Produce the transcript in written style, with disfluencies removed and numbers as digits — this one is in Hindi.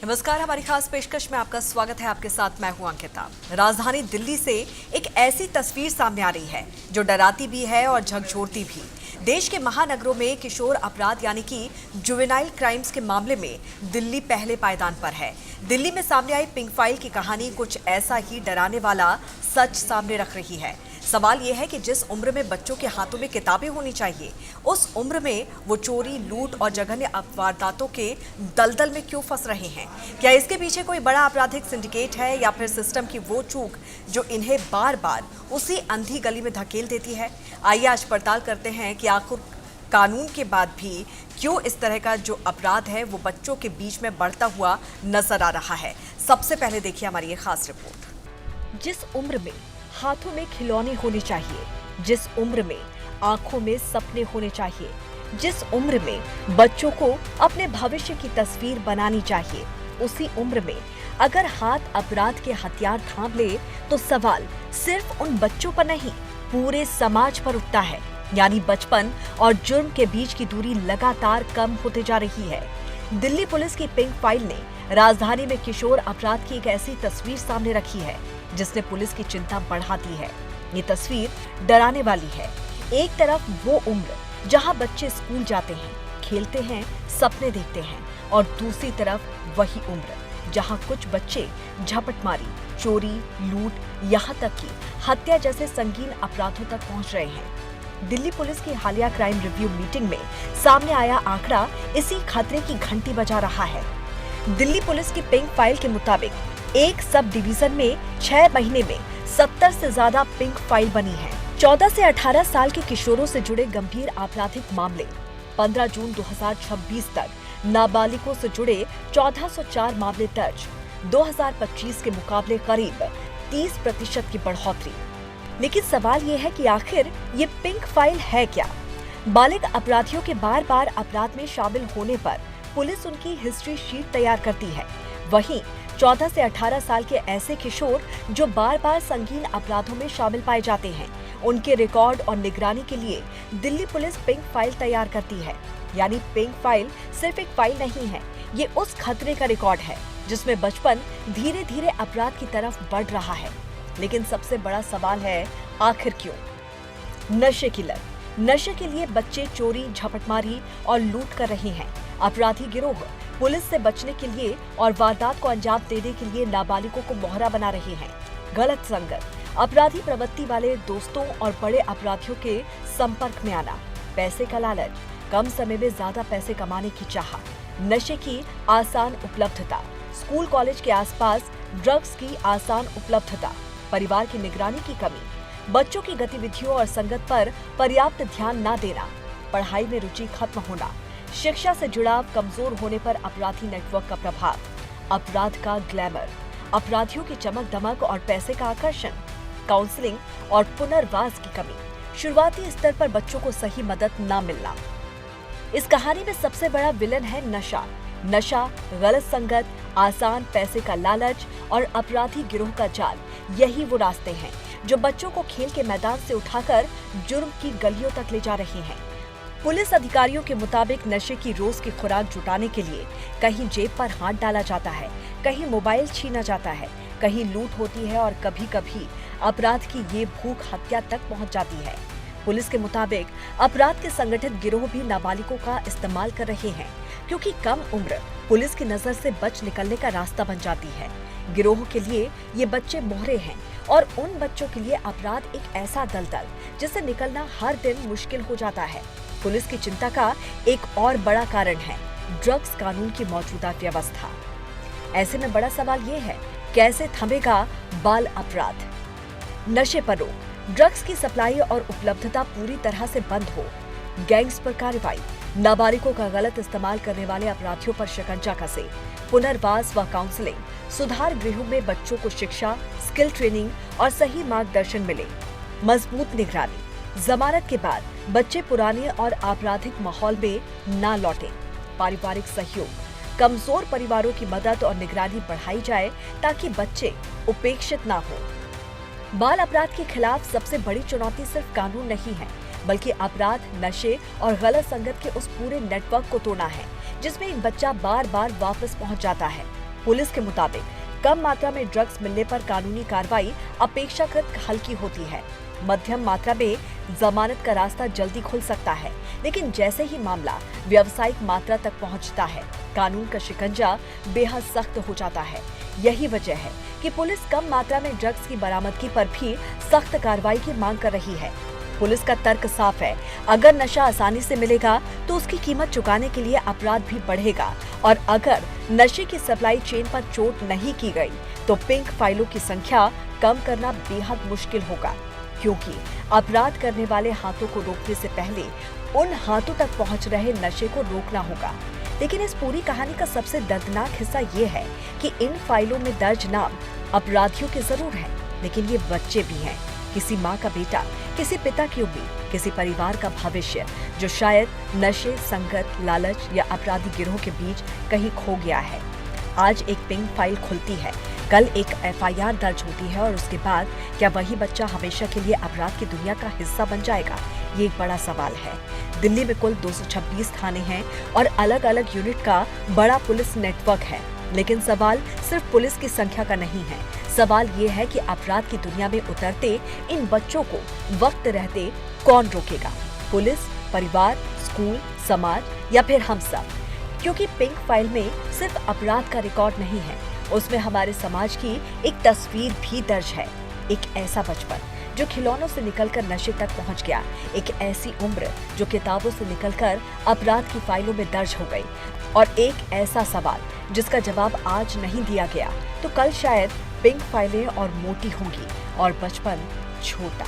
नमस्कार, हमारी खास पेशकश में आपका स्वागत है। आपके साथ मैं हूं अंकिता। राजधानी दिल्ली से एक ऐसी तस्वीर सामने आ रही है जो डराती भी है और झकझोरती भी। देश के महानगरों में किशोर अपराध यानी कि जुवेनाइल क्राइम्स के मामले में दिल्ली पहले पायदान पर है। दिल्ली में सामने आई पिंक फाइल की कहानी कुछ ऐसा ही डराने वाला सच सामने रख रही है। सवाल यह है कि जिस उम्र में बच्चों के हाथों में किताबें होनी चाहिए, उस उम्र में वो चोरी, लूट और जघन्य वारदातों के दलदल में क्यों फंस रहे हैं? क्या इसके पीछे कोई बड़ा आपराधिक सिंडिकेट है या फिर सिस्टम की वो चूक जो इन्हें बार बार उसी अंधी गली में धकेल देती है? आइए आज पड़ताल करते हैं कि आखिर कानून के बाद भी क्यों इस तरह का जो अपराध है वो बच्चों के बीच में बढ़ता हुआ नजर आ रहा है। सबसे पहले देखिए हमारी ये खास रिपोर्ट। जिस उम्र में हाथों में खिलौने होने चाहिए, जिस उम्र में आंखों में सपने होने चाहिए, जिस उम्र में बच्चों को अपने भविष्य की तस्वीर बनानी चाहिए, उसी उम्र में अगर हाथ अपराध के हथियार थाम ले तो सवाल सिर्फ उन बच्चों पर नहीं, पूरे समाज पर उठता है। यानी बचपन और जुर्म के बीच की दूरी लगातार कम होते जा रही है। दिल्ली पुलिस की पिंक फाइल ने राजधानी में किशोर अपराध की एक ऐसी तस्वीर सामने रखी है जिसने पुलिस की चिंता बढ़ा दी है। ये तस्वीर डराने वाली है। एक तरफ वो उम्र जहां बच्चे स्कूल जाते हैं, खेलते हैं, सपने देखते हैं, और दूसरी तरफ वही उम्र जहां कुछ बच्चे झपटमारी, चोरी, लूट, यहाँ तक कि हत्या जैसे संगीन अपराधों तक पहुंच रहे हैं। दिल्ली पुलिस की हालिया क्राइम रिव्यू मीटिंग में सामने आया आंकड़ा इसी खतरे की घंटी बजा रहा है। दिल्ली पुलिस की पिंक फाइल के मुताबिक एक सब डिवीजन में 6 महीने में 70 से ज्यादा पिंक फाइल बनी है। 14 से 18 साल के किशोरों से जुड़े गंभीर आपराधिक मामले। 15 जून 2026 तक नाबालिगों से जुड़े 1404 मामले दर्ज। 2025 के मुकाबले करीब 30% की बढ़ोतरी। लेकिन सवाल ये है कि आखिर ये पिंक फाइल है क्या? बालिग अपराधियों के बार बार अपराध में शामिल होने पर पुलिस उनकी हिस्ट्री शीट तैयार करती है। वहीं 14 से 18 साल के ऐसे किशोर जो बार बार संगीन अपराधों में शामिल पाए जाते हैं, उनके रिकॉर्ड और निगरानी के लिए दिल्ली पुलिस पिंक फाइल तैयार करती है। यानी पिंक फाइल सिर्फ एक फाइल नहीं है, ये उस खतरे का रिकॉर्ड है जिसमें बचपन धीरे धीरे अपराध की तरफ बढ़ रहा है। लेकिन सबसे बड़ा सवाल है, आखिर क्यों? नशे की लत। नशे के लिए बच्चे चोरी, झपटमारी और लूट कर रहे हैं। अपराधी गिरोह पुलिस से बचने के लिए और वारदात को अंजाम देने के लिए नाबालिगों को मोहरा बना रहे हैं। गलत संगत, अपराधी प्रवृत्ति वाले दोस्तों और बड़े अपराधियों के संपर्क में आना, पैसे का लालच, कम समय में ज्यादा पैसे कमाने की चाह, नशे की आसान उपलब्धता, स्कूल कॉलेज के आसपास ड्रग्स की आसान उपलब्धता, परिवार की निगरानी की कमी, बच्चों की गतिविधियों और संगत पर पर्याप्त ध्यान न देना, पढ़ाई में रुचि खत्म होना, शिक्षा से जुड़ाव कमजोर होने पर अपराधी नेटवर्क का प्रभाव, अपराध का ग्लैमर, अपराधियों की चमक दमक और पैसे का आकर्षण, काउंसलिंग और पुनर्वास की कमी, शुरुआती स्तर पर बच्चों को सही मदद न मिलना। इस कहानी में सबसे बड़ा विलन है नशा। नशा, गलत संगत, आसान पैसे का लालच और अपराधी गिरोह का जाल। यही वो रास्ते हैं जो बच्चों को खेल के मैदान से उठाकर जुर्म की गलियों तक ले जा रहे हैं। पुलिस अधिकारियों के मुताबिक नशे की रोज की खुराक जुटाने के लिए कहीं जेब पर हाथ डाला जाता है, कहीं मोबाइल छीना जाता है, कहीं लूट होती है और कभी कभी अपराध की ये भूख हत्या तक पहुंच जाती है। पुलिस के मुताबिक अपराध के संगठित गिरोह भी नाबालिगों का इस्तेमाल कर रहे हैं, क्योंकि कम उम्र पुलिस की नजर से बच निकलने का रास्ता बन जाती है। गिरोह के लिए ये बच्चे मोहरे हैं और उन बच्चों के लिए अपराध एक ऐसा दलदल जिससे निकलना हर दिन मुश्किल हो जाता है। पुलिस की चिंता का एक और बड़ा कारण है ड्रग्स कानून की मौजूदा व्यवस्था। ऐसे में बड़ा सवाल ये है, कैसे थमेगा बाल अपराध? नशे पर रोक, ड्रग्स की सप्लाई और उपलब्धता पूरी तरह से बंद हो, गैंग्स पर कार्रवाई, नाबालिगों का गलत इस्तेमाल करने वाले अपराधियों पर शिकंजा कसे, पुनर्वास व काउंसलिंग, सुधार गृहों में बच्चों को शिक्षा, स्किल ट्रेनिंग और सही मार्गदर्शन मिले, मजबूत निगरानी, जमानत के बाद बच्चे पुराने और आपराधिक माहौल में न लौटे, पारिवारिक सहयोग, कमजोर परिवारों की मदद और निगरानी बढ़ाई जाए ताकि बच्चे उपेक्षित ना हो। बाल अपराध के खिलाफ सबसे बड़ी चुनौती सिर्फ कानून नहीं है, बल्कि अपराध, नशे और गलत संगत के उस पूरे नेटवर्क को तोड़ना है जिसमें एक बच्चा बार बार वापस पहुंच जाता है। पुलिस के मुताबिक कम मात्रा में ड्रग्स मिलने पर कानूनी कार्रवाई अपेक्षाकृत हल्की होती है। मध्यम मात्रा में जमानत का रास्ता जल्दी खुल सकता है, लेकिन जैसे ही मामला व्यावसायिक मात्रा तक पहुंचता है, कानून का शिकंजा बेहद सख्त हो जाता है। यही वजह है कि पुलिस कम मात्रा में ड्रग्स की बरामदगी पर भी सख्त कार्रवाई की मांग कर रही है। पुलिस का तर्क साफ है, अगर नशा आसानी से मिलेगा तो उसकी कीमत चुकाने के लिए अपराध भी बढ़ेगा, और अगर नशे की सप्लाई चेन पर चोट नहीं की गई तो पिंक फाइलों की संख्या कम करना बेहद मुश्किल होगा, क्योंकि अपराध करने वाले हाथों को रोकने से पहले उन हाथों तक पहुंच रहे नशे को रोकना होगा। लेकिन इस पूरी कहानी का सबसे दर्दनाक हिस्सा ये है कि इन फाइलों में दर्ज नाम अपराधियों के जरूर हैं, लेकिन ये बच्चे भी हैं, किसी माँ का बेटा, किसी पिता की उम्मीद, किसी परिवार का भविष्य, जो शायद नशे, संगत, लालच या अपराधी गिरोह के बीच कहीं खो गया है। आज एक पिंक फाइल खुलती है, कल एक एफआईआर दर्ज होती है, और उसके बाद क्या वही बच्चा हमेशा के लिए अपराध की दुनिया का हिस्सा बन जाएगा? ये एक बड़ा सवाल है। दिल्ली में कुल 226 थाने हैं और अलग अलग यूनिट का बड़ा पुलिस नेटवर्क है, लेकिन सवाल सिर्फ पुलिस की संख्या का नहीं है। सवाल ये है कि अपराध की दुनिया में उतरते इन बच्चों को वक्त रहते कौन रोकेगा? पुलिस, परिवार, स्कूल, समाज या फिर हम सब? क्योंकि पिंक फाइल में सिर्फ अपराध का रिकॉर्ड नहीं है, उसमें हमारे समाज की एक तस्वीर भी दर्ज है। एक ऐसा बचपन जो खिलौनों से निकलकर नशे तक पहुंच गया, एक ऐसी उम्र जो किताबों से निकलकर अपराध की फाइलों में दर्ज हो गई, और एक ऐसा सवाल जिसका जवाब आज नहीं दिया गया तो कल शायद पिंक फाइलें और मोटी होंगी और बचपन छोटा।